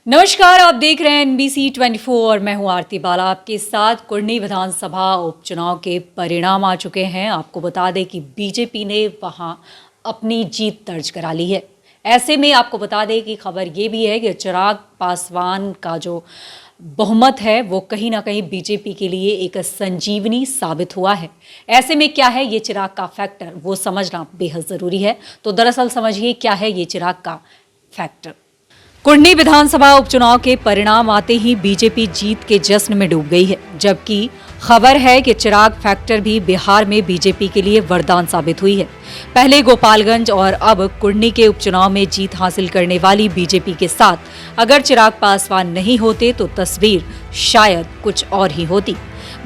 नमस्कार, आप देख रहे हैं NBC 24 और मैं हूं आरती बाला आपके साथ। कुर्नी विधानसभा उपचुनाव के परिणाम आ चुके हैं। आपको बता दें कि बीजेपी ने वहां अपनी जीत दर्ज करा ली है। ऐसे में आपको बता दें कि खबर ये भी है कि चिराग पासवान का जो बहुमत है वो कहीं ना कहीं बीजेपी के लिए एक संजीवनी साबित हुआ है। ऐसे में क्या है ये चिराग का फैक्टर, वो समझना बेहद ज़रूरी है। तो दरअसल समझिए क्या है ये चिराग का फैक्टर। कुर्नी विधानसभा उपचुनाव के परिणाम आते ही बीजेपी जीत के जश्न में डूब गई है, जबकि खबर है कि चिराग फैक्टर भी बिहार में बीजेपी के लिए वरदान साबित हुई है। पहले गोपालगंज और अब कुर्नी के उपचुनाव में जीत हासिल करने वाली बीजेपी के साथ अगर चिराग पासवान नहीं होते तो तस्वीर शायद कुछ और ही होती।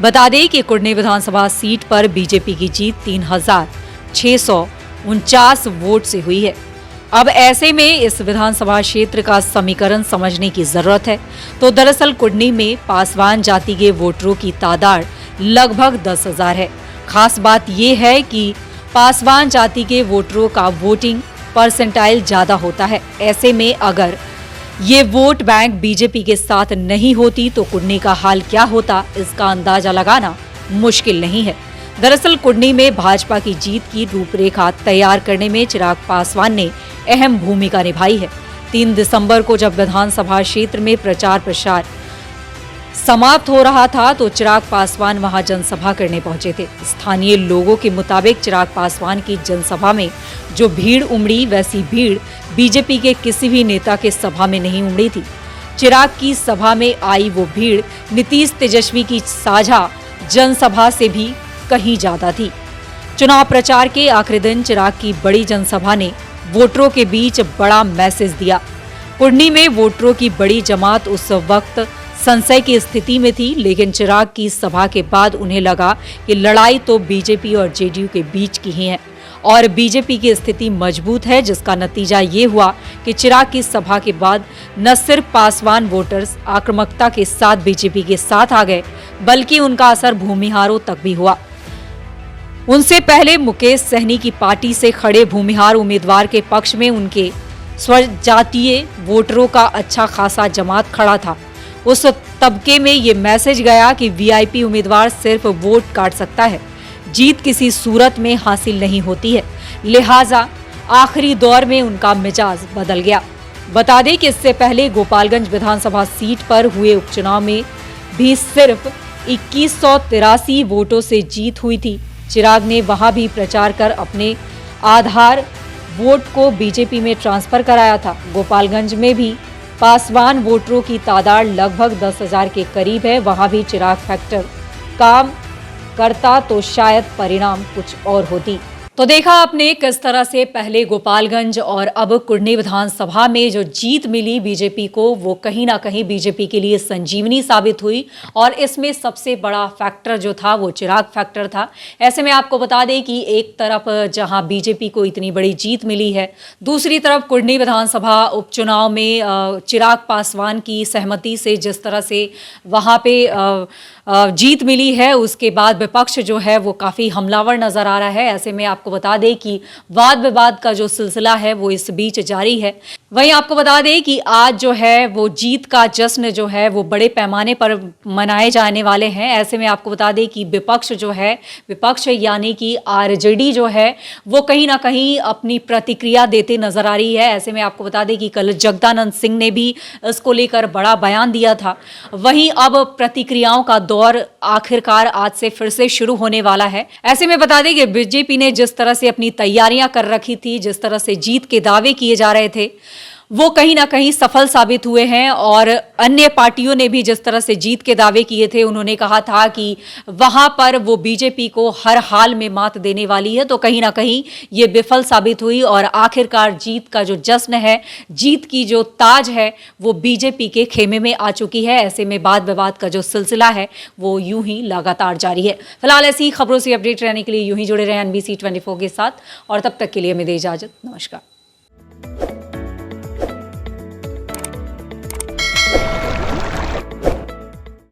बता दें कि कुर्नी विधानसभा सीट पर बीजेपी की जीत 3649 वोट से हुई है। अब ऐसे में इस विधानसभा क्षेत्र का समीकरण समझने की जरूरत है। तो दरअसल कुर्नी में पासवान जाति के वोटरों की तादाद लगभग 10,000 है। खास बात यह है कि पासवान जाति के वोटरों का वोटिंग परसेंटाइल ज्यादा होता है। ऐसे में अगर ये वोट बैंक बीजेपी के साथ नहीं होती तो कुर्नी का हाल क्या होता, इसका अंदाजा लगाना मुश्किल नहीं है। दरअसल कुर्नी में भाजपा की जीत की रूपरेखा तैयार करने में चिराग पासवान ने अहम भूमिका निभाई है। 3 दिसंबर को जब विधानसभा क्षेत्र में प्रचार प्रसार समाप्त हो रहा था तो चिराग पासवान वहां जनसभा करने पहुंचे थे। स्थानीय लोगों के मुताबिक चिराग पासवान की जनसभा में जो भीड़ उमड़ी वैसी भीड़ बीजेपी के किसी भी नेता के सभा में नहीं उमड़ी थी। चिराग की सभा में आई वो भीड़ नीतीश तेजस्वी की साझा जनसभा से भी कहीं ज्यादा थी। चुनाव प्रचार के आखिरी दिन चिराग की बड़ी जनसभा ने वोटरों के बीच बड़ा मैसेज दिया। कुर्नी में वोटरों की बड़ी जमात उस वक्त संशय की स्थिति में थी, लेकिन चिराग की सभा के बाद उन्हें लगा कि लड़ाई तो बीजेपी और जेडीयू के बीच की ही है और बीजेपी की स्थिति मजबूत है, जिसका नतीजा ये हुआ कि चिराग की सभा के बाद न सिर्फ पासवान वोटर्स आक्रामकता के साथ बीजेपी के साथ आ गए, बल्कि उनका असर भूमिहारों तक भी हुआ। उनसे पहले मुकेश सहनी की पार्टी से खड़े भूमिहार उम्मीदवार के पक्ष में उनके स्वजातीय वोटरों का अच्छा खासा जमात खड़ा था। उस तबके में ये मैसेज गया कि वीआईपी उम्मीदवार सिर्फ वोट काट सकता है, जीत किसी सूरत में हासिल नहीं होती है। लिहाजा आखिरी दौर में उनका मिजाज बदल गया। बता दें कि इससे पहले गोपालगंज विधानसभा सीट पर हुए उपचुनाव में भी सिर्फ 2183 वोटों से जीत हुई थी। चिराग ने वहां भी प्रचार कर अपने आधार वोट को बीजेपी में ट्रांसफर कराया था। गोपालगंज में भी पासवान वोटरों की तादाद लगभग 10,000 के करीब है। वहां भी चिराग फैक्टर काम करता तो शायद परिणाम कुछ और होती। तो देखा आपने किस तरह से पहले गोपालगंज और अब कुर्नी विधानसभा में जो जीत मिली बीजेपी को, वो कहीं ना कहीं बीजेपी के लिए संजीवनी साबित हुई और इसमें सबसे बड़ा फैक्टर जो था वो चिराग फैक्टर था। ऐसे में आपको बता दें कि एक तरफ जहां बीजेपी को इतनी बड़ी जीत मिली है, दूसरी तरफ कुर्नी विधानसभा उपचुनाव में चिराग पासवान की सहमति से जिस तरह से वहां पे जीत मिली है, उसके बाद विपक्ष जो है वो काफ़ी हमलावर नजर आ रहा है। ऐसे में आपको बता दें कि वाद विवाद का जो सिलसिला है वो इस बीच जारी है। वहीं आपको बता दें कि आज जो है वो जीत का जश्न जो है वो बड़े पैमाने पर मनाए जाने वाले हैं। ऐसे में आपको बता दें कि विपक्ष जो है, विपक्ष यानी कि आरजेडी जो है वो कहीं ना कहीं अपनी प्रतिक्रिया देते नजर आ रही है। ऐसे में आपको बता दें कि कल जगदानंद सिंह ने भी इसको लेकर बड़ा बयान दिया था। वहीं अब प्रतिक्रियाओं का दौर आखिरकार आज से फिर से शुरू होने वाला है। ऐसे में बता दें कि बीजेपी ने जिस तरह से अपनी तैयारियां कर रखी थी, जिस तरह से जीत के दावे किए जा रहे थे, वो कहीं ना कहीं सफल साबित हुए हैं। और अन्य पार्टियों ने भी जिस तरह से जीत के दावे किए थे, उन्होंने कहा था कि वहां पर वो बीजेपी को हर हाल में मात देने वाली है, तो कहीं ना कहीं ये विफल साबित हुई और आखिरकार जीत का जो जश्न है, जीत की जो ताज है, वो बीजेपी के खेमे में आ चुकी है। ऐसे में वाद विवाद का जो सिलसिला है वो यूं ही लगातार जारी है। फिलहाल ऐसी खबरों से अपडेट रहने के लिए यूं ही जुड़े रहें NBC 24 के साथ और तब तक के लिए मैं दे इजाजत। नमस्कार।